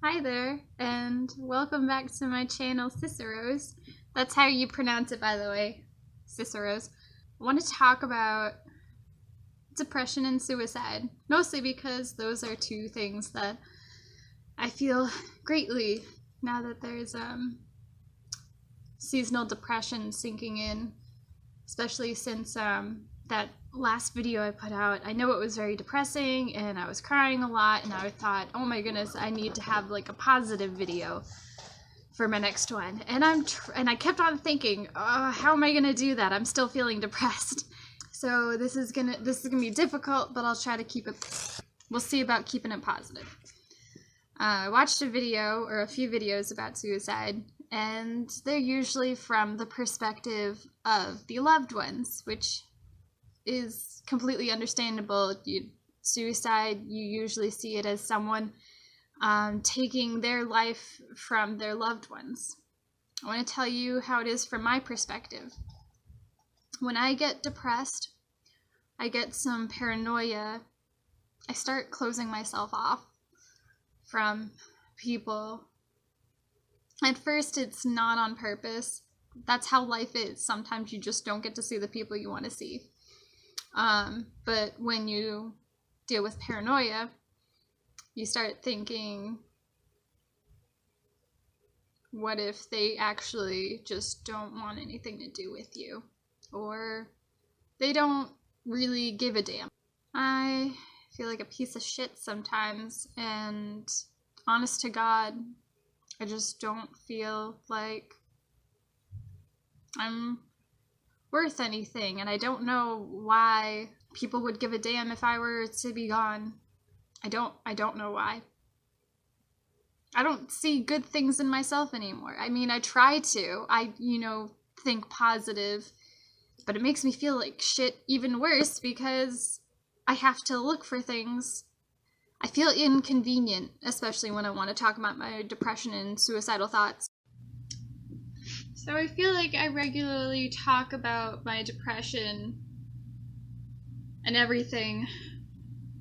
Hi there, and welcome back to my channel, Cicero's. That's how you pronounce it, by the way, Cicero's. I want to talk about depression and suicide, mostly because those are two things that I feel greatly now that there's seasonal depression sinking in, especially since that last video I put out. I know it was very depressing and I was crying a lot, and I thought, oh my goodness, I need to have like a positive video for my next one. And I kept on thinking, how am I gonna do that? I'm still feeling depressed. So this is gonna be difficult, but I'll try to keep it. We'll see about keeping it positive. I watched a video or a few videos about suicide, and they're usually from the perspective of the loved ones, which is completely understandable. Suicide, you usually see it as someone taking their life from their loved ones. I want to tell you how it is from my perspective. When I get depressed, I get some paranoia. I start closing myself off from people. At first, it's not on purpose. That's how life is. Sometimes you just don't get to see the people you want to see. But when you deal with paranoia, you start thinking, what if they actually just don't want anything to do with you? Or they don't really give a damn. I feel like a piece of shit sometimes, and honest to God, I just don't feel like I'm worth anything, and I don't know why people would give a damn if I were to be gone. I don't know why. I don't see good things in myself anymore. I mean, I try to. Think positive, but it makes me feel like shit even worse because I have to look for things. I feel inconvenient, especially when I want to talk about my depression and suicidal thoughts. So I feel like I regularly talk about my depression and everything.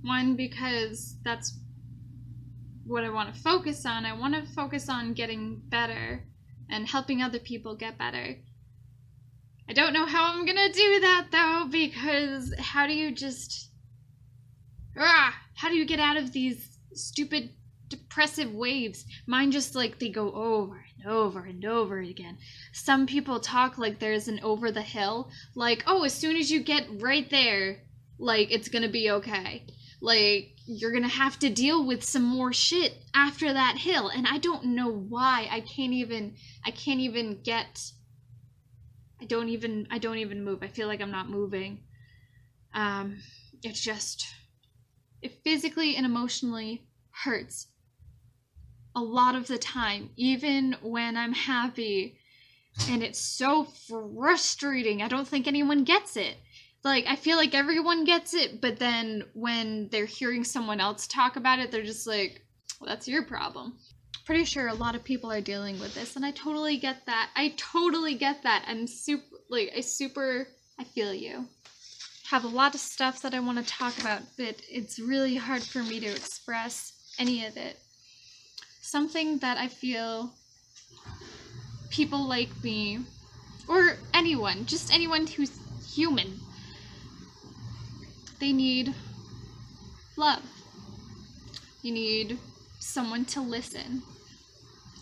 One, because that's what I want to focus on. I want to focus on getting better and helping other people get better. I don't know how I'm gonna do that though, because how do you get out of these stupid depressive waves? Mine just they go over and over and over again. Some people talk like there's an over the hill, like, oh, as soon as you get right there, it's gonna be okay. You're gonna have to deal with some more shit after that hill, and I don't know why. I don't even move. I feel like I'm not moving. It physically and emotionally hurts a lot of the time, even when I'm happy, and it's so frustrating. I don't think anyone gets it. I feel like everyone gets it, but then when they're hearing someone else talk about it, they're just like, well, that's your problem. Pretty sure a lot of people are dealing with this, and I totally get that. I feel you. Have a lot of stuff that I want to talk about, but it's really hard for me to express any of it. Something that I feel people like me, or anyone, just anyone who's human, they need love. You need someone to listen.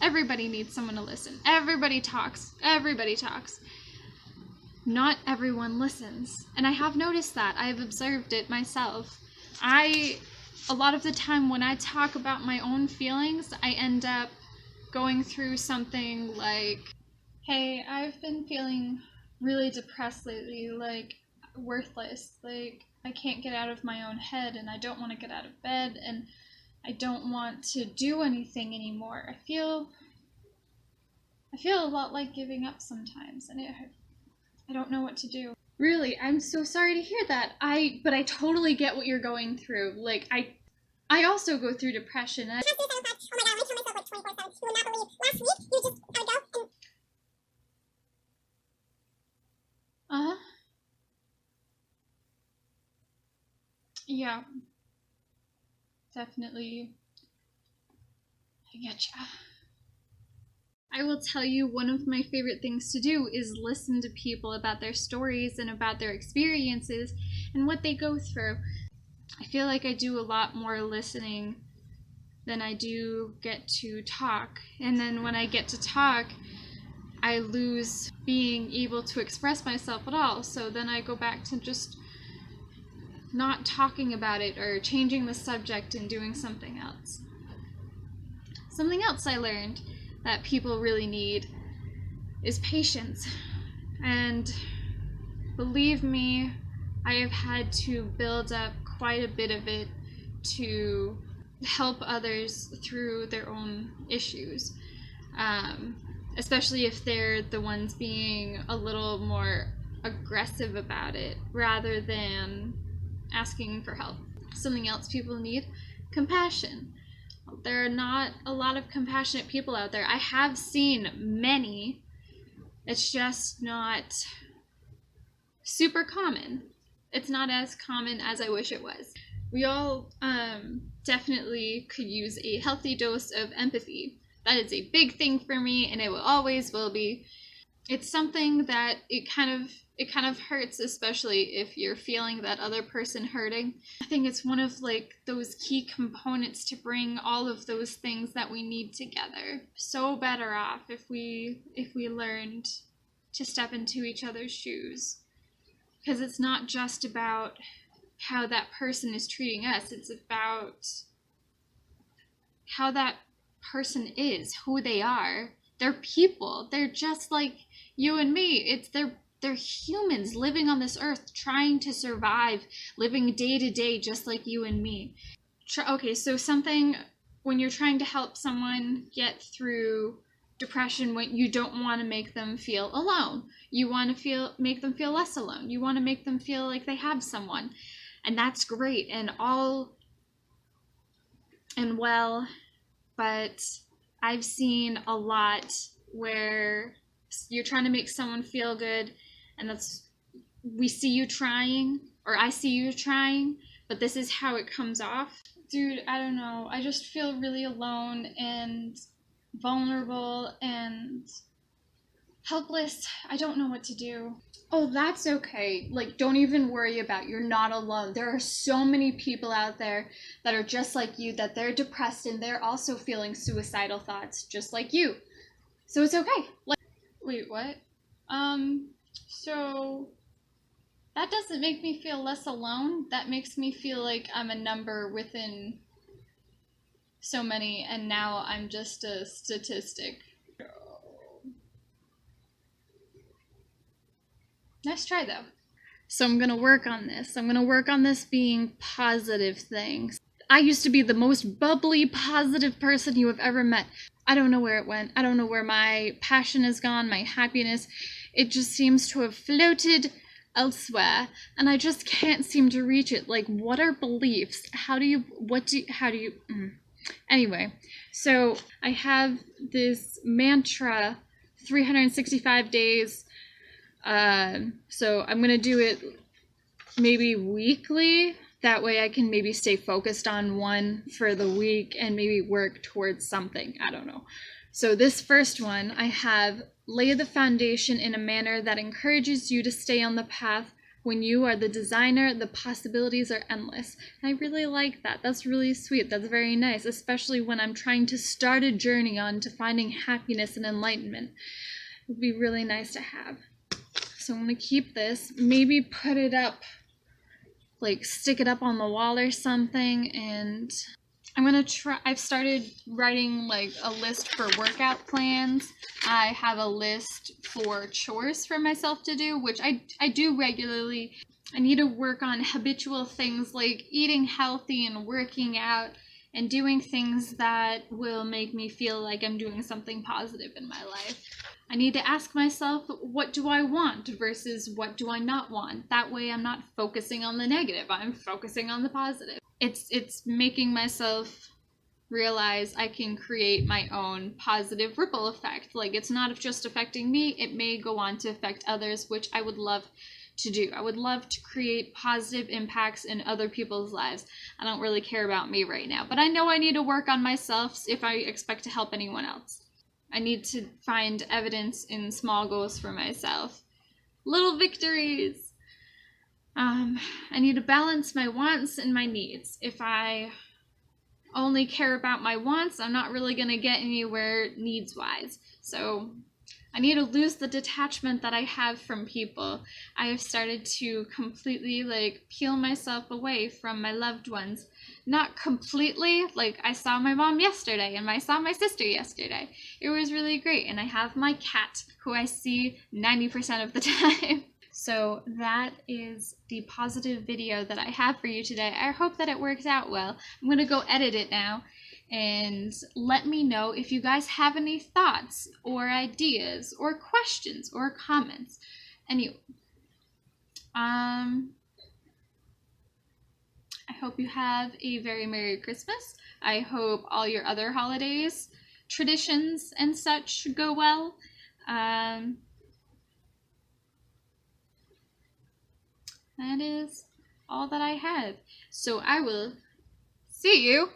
Everybody needs someone to listen. Everybody talks. Not everyone listens. And I have noticed that. I've observed it myself. A lot of the time when I talk about my own feelings, I end up going through something like, hey, I've been feeling really depressed lately, worthless, I can't get out of my own head, and I don't want to get out of bed, and I don't want to do anything anymore. I feel a lot like giving up sometimes, and I don't know what to do. Really, I'm so sorry to hear that. But I totally get what you're going through. I also go through depression. Uh-huh. Yeah. Definitely I getcha. I will tell you, one of my favorite things to do is listen to people about their stories and about their experiences and what they go through. I feel like I do a lot more listening than I do get to talk. And then when I get to talk, I lose being able to express myself at all. So then I go back to just not talking about it or changing the subject and doing something else. Something else I learned that people really need is patience. And believe me, I have had to build up quite a bit of it to help others through their own issues, especially if they're the ones being a little more aggressive about it rather than asking for help. Something else people need: compassion. There are not a lot of compassionate people out there. I have seen many. It's just not super common. It's not as common as I wish it was. We all definitely could use a healthy dose of empathy. That is a big thing for me, and it always will be. It's something that it kind of hurts, especially if you're feeling that other person hurting. I think it's one of like those key components to bring all of those things that we need together. So better off if we learned to step into each other's shoes. Because it's not just about how that person is treating us, it's about how that person is, who they are. They're people. They're just like you and me. They're humans living on this earth, trying to survive, living day to day just like you and me. Okay, so something when you're trying to help someone get through depression, when you don't want to make them feel alone. You want to make them feel less alone. You want to make them feel like they have someone. And that's great and all and well, but I've seen a lot where you're trying to make someone feel good, and we see you trying, or I see you trying, but this is how it comes off. Dude, I don't know. I just feel really alone and vulnerable and helpless. I don't know what to do. Oh, that's okay. Like, don't even worry about it. You're not alone. There are so many people out there that are just like you, that they're depressed and they're also feeling suicidal thoughts just like you. So it's okay. Wait, what? So that doesn't make me feel less alone. That makes me feel like I'm a number within so many, and now I'm just a statistic. Nice try, though. So I'm going to work on this. I'm going to work on this being positive things. I used to be the most bubbly, positive person you have ever met. I don't know where it went. I don't know where my passion has gone, my happiness. It just seems to have floated elsewhere, and I just can't seem to reach it. Like, what are beliefs? Anyway, so I have this mantra, 365 days. So I'm gonna do it maybe weekly. That way I can maybe stay focused on one for the week and maybe work towards something. I don't know. So this first one, I have: lay the foundation in a manner that encourages you to stay on the path. When you are the designer, the possibilities are endless. And I really like that. That's really sweet. That's very nice, especially when I'm trying to start a journey on to finding happiness and enlightenment. It would be really nice to have. So I'm going to keep this, maybe put it up, like stick it up on the wall or something, and I'm going to try. I've started writing like a list for workout plans. I have a list for chores for myself to do, which I do regularly. I need to work on habitual things like eating healthy and working out and doing things that will make me feel like I'm doing something positive in my life. I need to ask myself, what do I want versus what do I not want? That way I'm not focusing on the negative, I'm focusing on the positive. It's making myself realize I can create my own positive ripple effect. Like, it's not just affecting me, it may go on to affect others, which I would love to do. I would love to create positive impacts in other people's lives. I don't really care about me right now, but I know I need to work on myself if I expect to help anyone else. I need to find evidence in small goals for myself. Little victories. I need to balance my wants and my needs. If I only care about my wants, I'm not really going to get anywhere needs-wise. So I need to lose the detachment that I have from people. I have started to completely peel myself away from my loved ones. Not completely, I saw my mom yesterday and I saw my sister yesterday. It was really great. And I have my cat who I see 90% of the time. So that is the positive video that I have for you today. I hope that it works out well. I'm going to go edit it now. And let me know if you guys have any thoughts or ideas or questions or comments. I hope you have a very Merry Christmas. I hope all your other holidays, traditions, and such go well. That is all that I have. So I will see you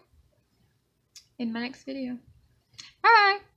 in my next video. Bye!